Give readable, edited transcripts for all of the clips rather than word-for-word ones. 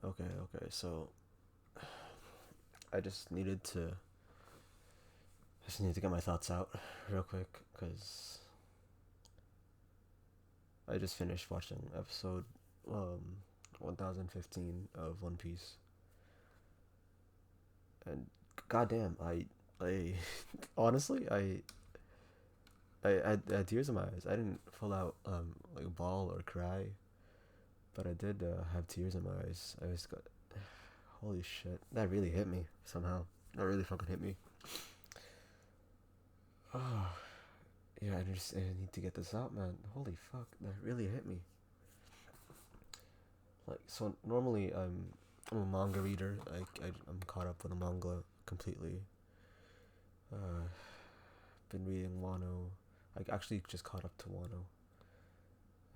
Okay. So I just needed to get my thoughts out real quick because I just finished watching episode um 1015 of One Piece, and goddamn, I honestly I had tears in my eyes. I didn't full out like bawl or cry, but I did have tears in my eyes. I was got holy shit, that really hit me somehow. That really fucking hit me. Oh yeah, I need to get this out, man. Holy fuck, that really hit me. Like so normally I'm a manga reader. I'm caught up with the manga completely. Uh, been reading Wano. I actually just caught up to Wano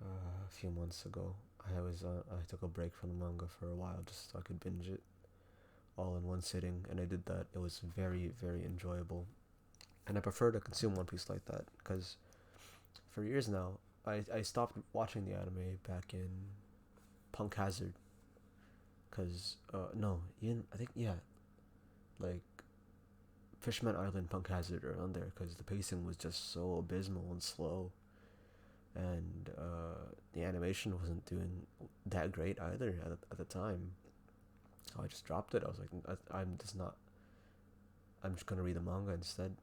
a few months ago. I took a break from the manga for a while just so I could binge it all in one sitting, and I did that. It was very enjoyable, and I prefer to consume One Piece like that because for years now I stopped watching the anime back in Punk Hazard because no, Ian, I think yeah, like Fishman Island Punk Hazard are on there because the pacing was just so abysmal and slow, and the animation wasn't doing that great either at the time. So I just dropped it. I was like, I'm just not. I'm just gonna read the manga instead.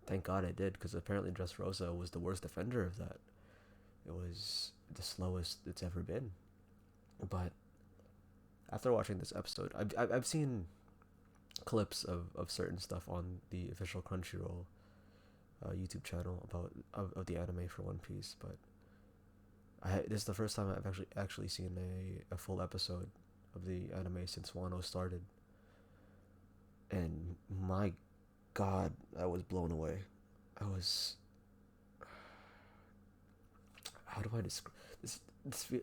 Thank God I did, because apparently Dressrosa was the worst offender of that. It was the slowest it's ever been. But after watching this episode, I've seen clips of certain stuff on the official Crunchyroll YouTube channel of the anime for One Piece, but this is the first time I've actually seen a full episode of the anime since Wano started, and my God, I was blown away. I was how do I describe this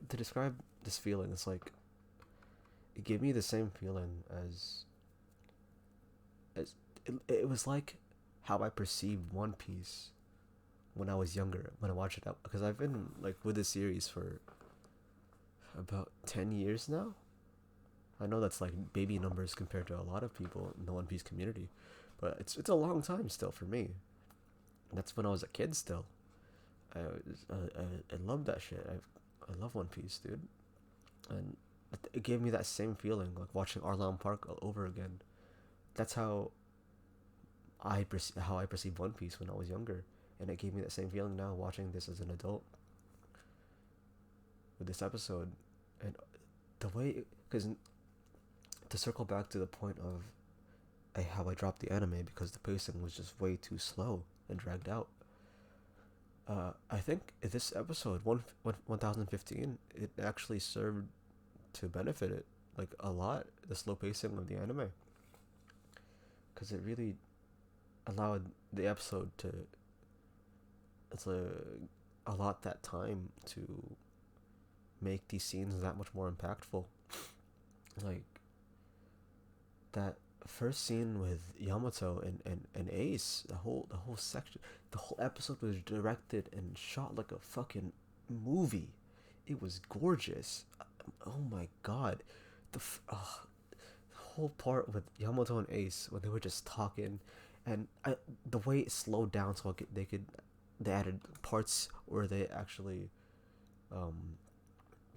to describe this feeling? It's like it gave me the same feeling as it was like how I perceived One Piece when I was younger when I watched it up because I've been like with the series for about 10 years now. I know that's like baby numbers compared to a lot of people in the One Piece community, but it's a long time still for me. That's when I was a kid still. I love that shit. I love One Piece, dude, and it gave me that same feeling like watching Arlong Park all over again. That's how I perceived One Piece when I was younger, and it gave me that same feeling now watching this as an adult with this episode, and the way because to circle back to the point of how I dropped the anime because the pacing was just way too slow and dragged out. I think this episode 1015 it actually served to benefit it like a lot, the slow pacing of the anime, because it really allowed the episode to allot that time to make these scenes that much more impactful. Like that first scene with Yamato and Ace, the whole section, the whole episode was directed and shot like a fucking movie. It was gorgeous. Oh my God, the whole part with Yamato and Ace when they were just talking, and the way it slowed down so they added parts where they actually um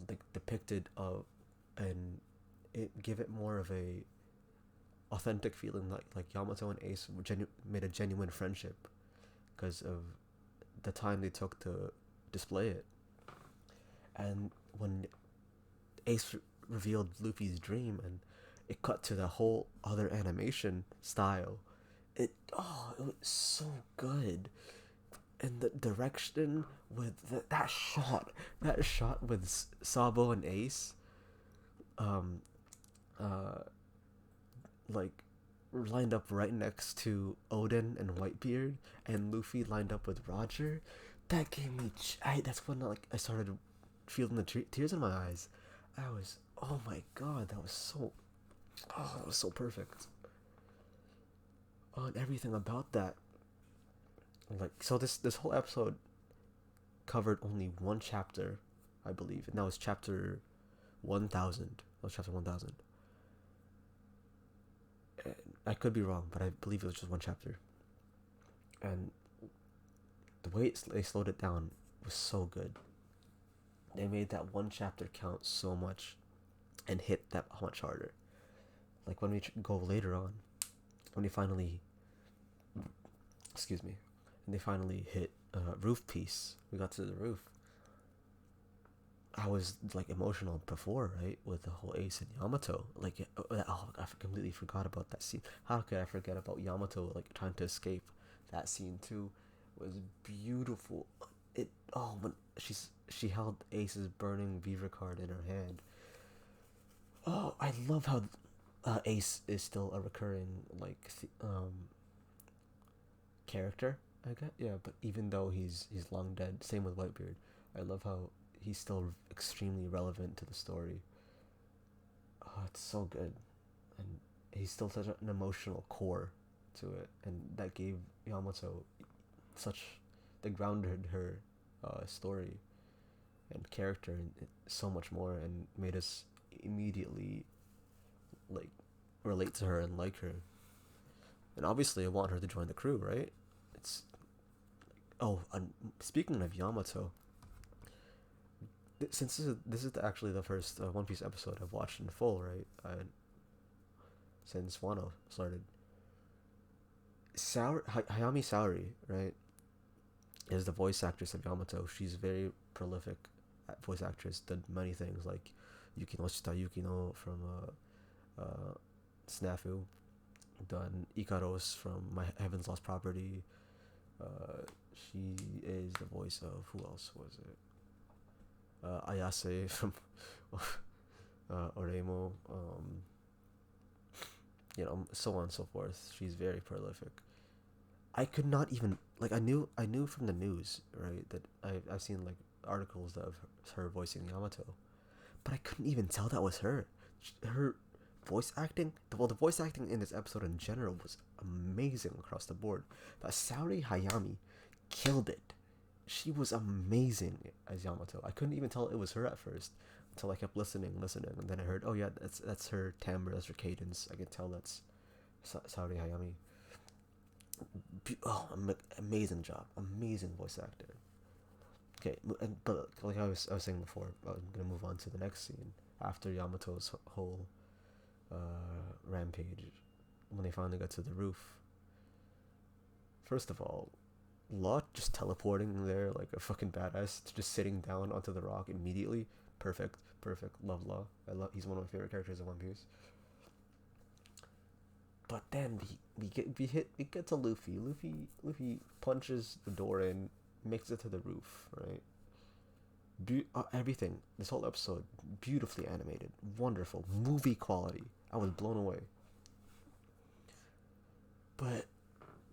like depicted and it give it more of a authentic feeling like Yamato and Ace made a genuine friendship because of the time they took to display it. And when Ace revealed Luffy's dream and it cut to the whole other animation style, it was so good. And the direction with that shot with Sabo and Ace, um, uh, like lined up right next to Odin and Whitebeard, and Luffy lined up with Roger. That gave me. That's when I started feeling the tears in my eyes. I was. Oh my God, that was so. Oh, that was so perfect. Oh, and everything about that. Like so, this whole episode covered only one chapter, I believe, and that was chapter 1000. That was chapter 1000. And I could be wrong, but I believe it was just one chapter. And the way they slowed it down was so good. They made that one chapter count so much and hit that much harder. Like when we go later on, when they finally, excuse me, and they finally hit roof piece, we got to the roof. I was like emotional before, right, with the whole Ace and Yamato. Like, I completely forgot about that scene. How could I forget about Yamato like trying to escape? That scene too was beautiful. When she held Ace's burning beaver card in her hand. Oh, I love how Ace is still a recurring character. I guess, yeah, but even though he's long dead, same with Whitebeard. I love how he's still extremely relevant to the story. Oh, it's so good, and he's still such an emotional core to it, and that gave Yamato such that grounded her story and character and so much more, and made us immediately like relate to her and like her. And obviously, I want her to join the crew, right? It's and speaking of Yamato, since this is actually the first One Piece episode I've watched in full, right? Since Wano started. Hayami Saori, right, is the voice actress of Yamato. She's very prolific voice actress. Did many things like Yukino Shita Yukino from Snafu. Done Ikaros from My Heaven's Lost Property. She is the voice of, who else was it? Ayase from Oremo. So on and so forth. She's very prolific. I could not even I knew from the news, right, that I've seen like articles of her voicing Yamato, but I couldn't even tell that was her. Her voice acting, the voice acting in this episode in general was amazing across the board. But Saori Hayami killed it. She was amazing as Yamato. I couldn't even tell it was her at first until I kept listening, and then I heard, oh yeah, that's her timbre, that's her cadence. I can tell that's Saori Hayami. Amazing job, amazing voice actor. Okay, but like I was saying before, I'm gonna move on to the next scene after Yamato's whole rampage. When they finally got to the roof, first of all, Law just teleporting there like a fucking badass, just sitting down onto the rock immediately. Perfect. Love Law. He's one of my favorite characters in One Piece. But then we get to Luffy. Luffy punches the door in, makes it to the roof, right? Everything, this whole episode, beautifully animated, wonderful, movie quality. I was blown away. But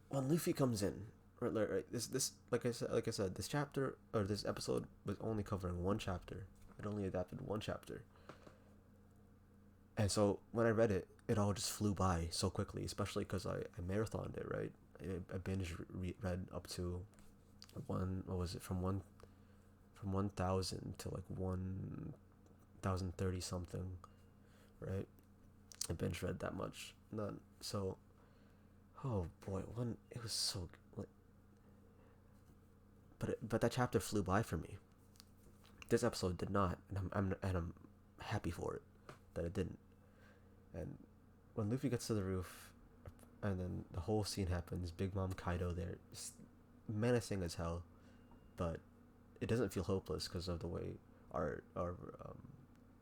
when Luffy comes in, right, this like I said, this chapter or this episode was only covering one chapter. It only adapted one chapter. And so when I read it, it all just flew by so quickly, especially because I marathoned it, right? I binge read up to from 1000 to like 1030 something, right? I binge read that much. Oh boy, it was so like, but that chapter flew by for me. This episode did not, and I'm happy for it that it didn't. And when Luffy gets to the roof, and then the whole scene happens, Big Mom Kaido there, menacing as hell, but it doesn't feel hopeless because of the way our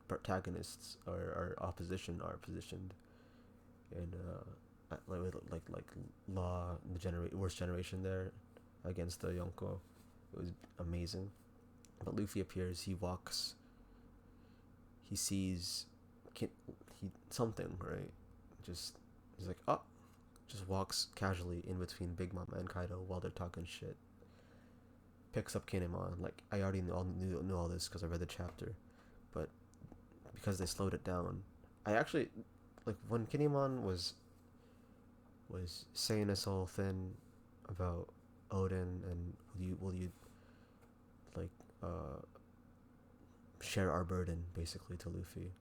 protagonists or our opposition are positioned in like Law, the worst generation there against the Yonko. It was amazing. But Luffy appears. He walks. He sees something, right? He's like, oh, just walks casually in between Big Mom and Kaido while they're talking shit. Picks up Kinemon. Like, I already knew all this because I read the chapter, but because they slowed it down, I actually like when Kinemon was saying this whole thing about Odin and will you like share our burden basically to Luffy.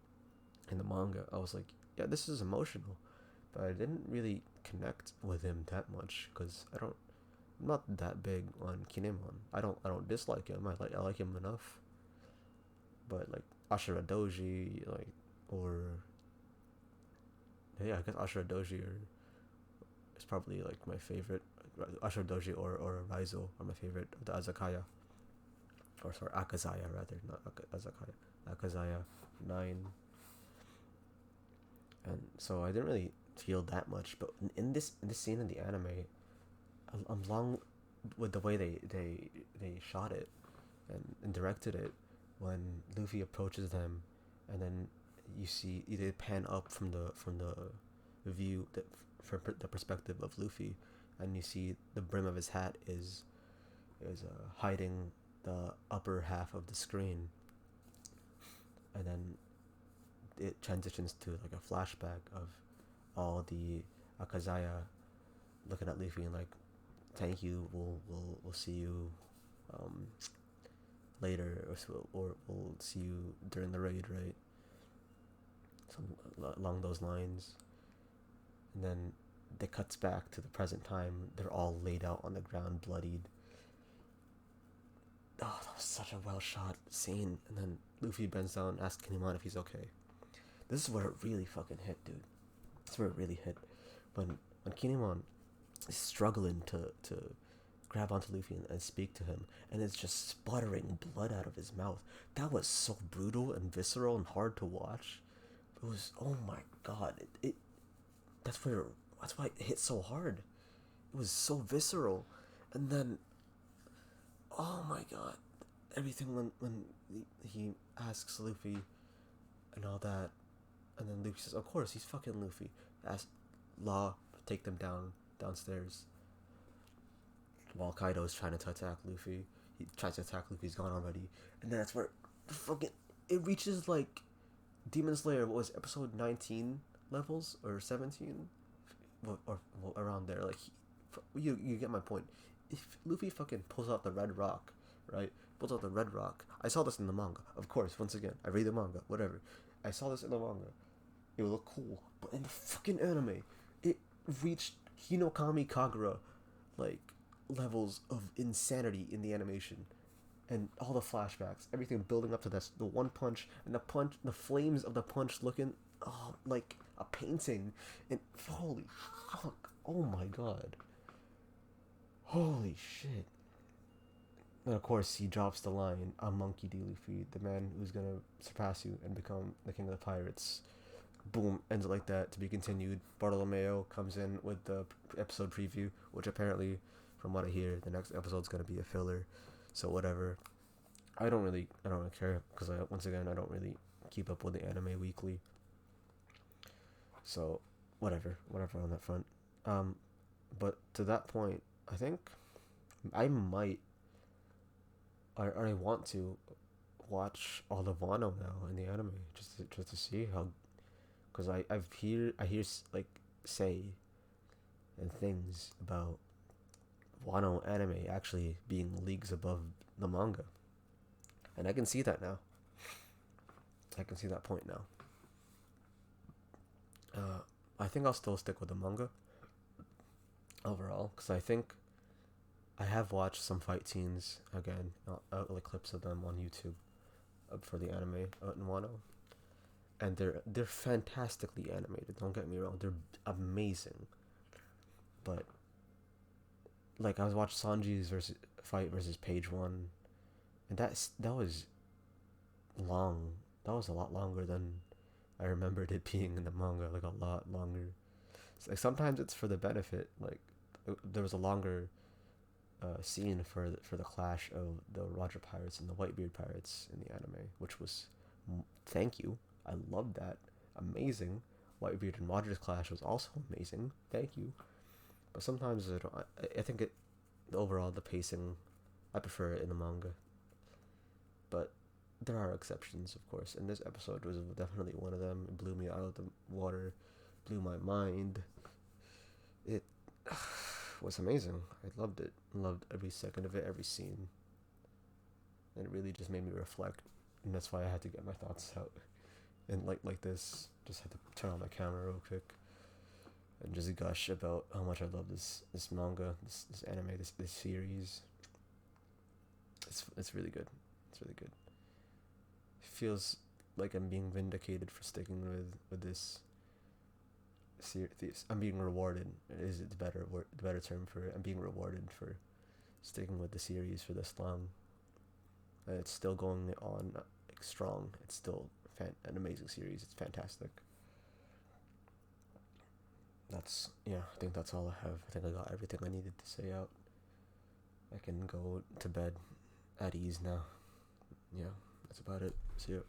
In the manga, I was like, yeah, this is emotional, but I didn't really connect with him that much because I'm not that big on Kinemon. I don't dislike him. I like him enough. But like Ashura Doji, like, or yeah, I guess Ashura Doji or is probably like my favorite. Ashura Doji or Raizo are my favorite of the Azakaya, or sorry, Akazaya rather, not Azakaya. Akazaya 9. And so I didn't really feel that much, but in this scene in the anime, I'm long with the way they shot it and directed it. When Luffy approaches them, and then you see they pan up from the view that from the perspective of Luffy, and you see the brim of his hat is hiding the upper half of the screen, and then it transitions to like a flashback of all the Akazaya looking at Luffy and like, thank you, we'll see you um, later, or we'll see you during the raid, right? Some along those lines. And then it cuts back to the present time. They're all laid out on the ground, bloodied. Oh, that was such a well shot scene. And then Luffy bends down and asks Kinemon if he's okay. This is where it really fucking hit, dude. This is where it really hit. When Kinemon is struggling to grab onto Luffy and speak to him, and it's just sputtering blood out of his mouth. That was so brutal and visceral and hard to watch. It was, oh my god, it that's why it hit so hard. It was so visceral, and then, oh my god, everything when he asks Luffy and all that, and then Luffy says, of course he's fucking Luffy. Ask Law to take them downstairs. While Kaido's trying to attack Luffy, he tries to attack Luffy. He's gone already, and then that's where fucking it reaches like Demon Slayer. What was it, episode 19 levels or 17, or around there? Like you get my point. If Luffy fucking pulls out the red rock, right? Pulls out the red rock. I saw this in the manga, of course. Once again, I read the manga. Whatever. I saw this in the manga. It would look cool, but in the fucking anime, it reached Hinokami Kagura, like, levels of insanity in the animation, and all the flashbacks, everything building up to this, the one punch, and the flames of the punch looking, oh, like a painting, and holy fuck, oh my god, holy shit. And of course, he drops the line, "I'm Monkey D. Luffy, the man who's gonna surpass you and become the king of the pirates." Boom, ends it like that, to be continued. Bartolomeo comes in with the episode preview, which apparently, from what I hear, the next episode's gonna be a filler. So whatever. I don't really care, because once again, I don't really keep up with the anime weekly. So whatever on that front. But to that point, I think I might, I want to watch all of Wano now in the anime, just to see how, because I hear like say and things about Wano anime actually being leagues above the manga, and I can see that now. I can see that point now. I think I'll still stick with the manga overall, because I think I have watched some fight scenes again, like clips of them on YouTube for the anime in Wano, and they're fantastically animated. Don't get me wrong, they're amazing. But like I was watching Sanji's fight versus Page One, and that was long. That was a lot longer than I remembered it being in the manga. Like a lot longer. Like sometimes it's for the benefit. Like there was a longer scene for the clash of the Roger Pirates and the Whitebeard Pirates in the anime, which was, thank you. I loved that. Amazing. Whitebeard and Roger's clash was also amazing. Thank you. But sometimes I think overall the pacing, I prefer it in the manga. But there are exceptions, of course, and this episode was definitely one of them. It blew me out of the water, blew my mind. It was amazing. I loved it. Loved every second of it, every scene. And it really just made me reflect and that's why I had to get my thoughts out. And like this, just had to turn on my camera real quick and just gush about how much I love this manga, this anime, this series. It's really good. It's really good. It feels like I'm being vindicated for sticking with this series. I'm being rewarded. Is it the better term for it? I'm being rewarded for sticking with the series for this long. It's still going on like strong. It's still an amazing series. It's fantastic. That's yeah. I think that's all I have. I think I got everything I needed to say out. I can go to bed at ease now. Yeah, that's about it. See you.